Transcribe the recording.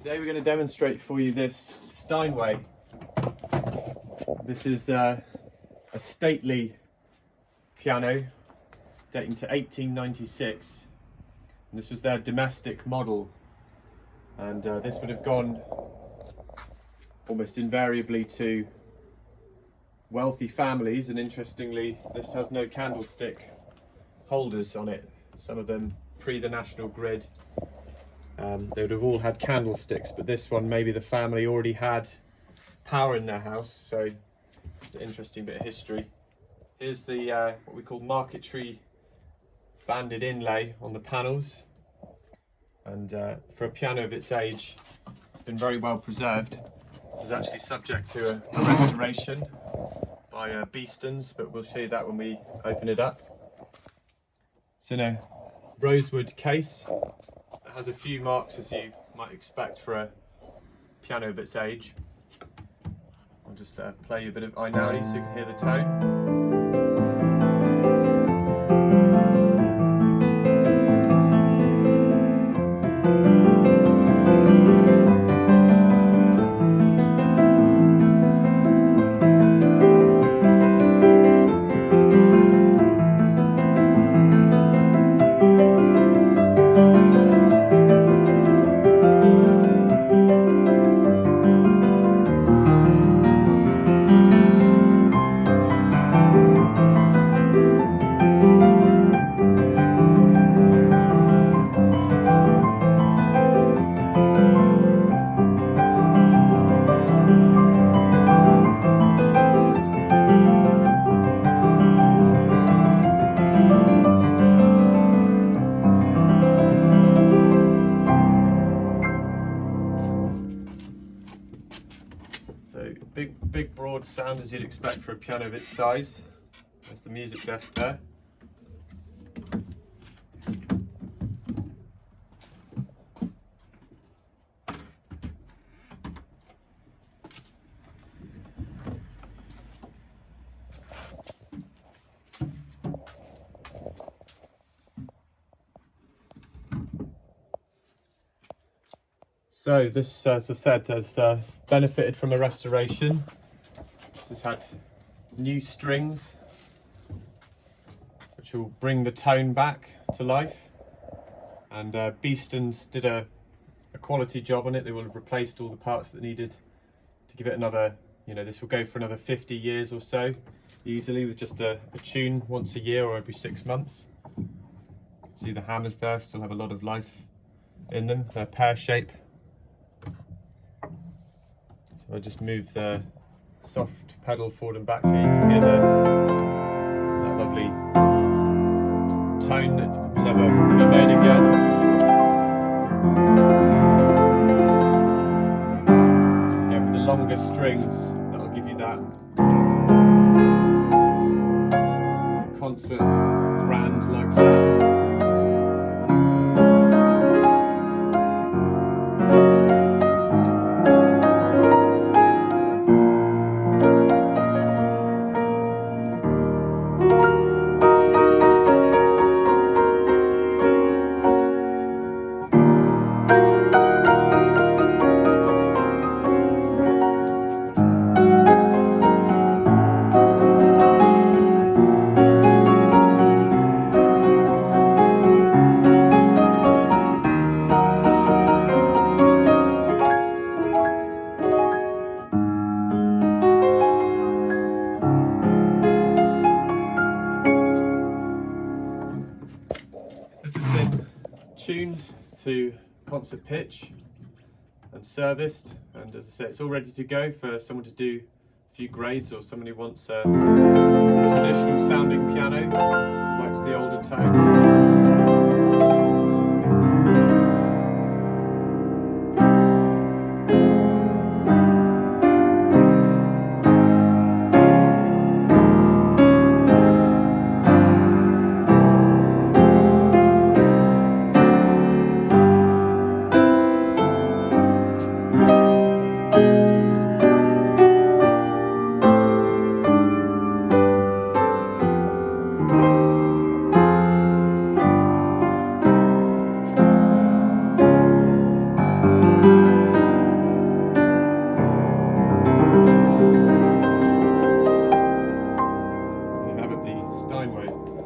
Today we're going to demonstrate for you this Steinway. This is a stately piano dating to 1896. And this was their domestic model, and this would have gone almost invariably to wealthy families, and interestingly this has no candlestick holders on it. Some of them pre the national grid they would have all had candlesticks, but this one, maybe the family already had power in their house. So just an interesting bit of history. Here's the what we call marquetry banded inlay on the panels, and for a piano of its age it's been very well preserved. It's actually subject to a restoration by Beeston's, but we'll show you that when we open it up. It's in a rosewood case. It has a few marks, as you might expect for a piano of its age. I'll just play you a bit of I Now so you can hear the tone. So big broad sound as you'd expect for a piano of its size. There's the music desk there. So this, as I said, has benefited from a restoration. This has had new strings, which will bring the tone back to life. And Beeston's did a quality job on it. They will have replaced all the parts that needed to give it another, this will go for another 50 years or so, easily, with just a tune once a year or every 6 months. See the hammers there, still have a lot of life in them. They're pear shape. So I just move the soft pedal forward and back here. You can hear that lovely tone that will never be made again. Again, with the longer strings, that'll give you that concert grand-like sound. This has been tuned to concert pitch and serviced, and as I say, it's all ready to go for someone to do a few grades, or someone who wants a traditional sounding piano, likes the older tone. Steinway.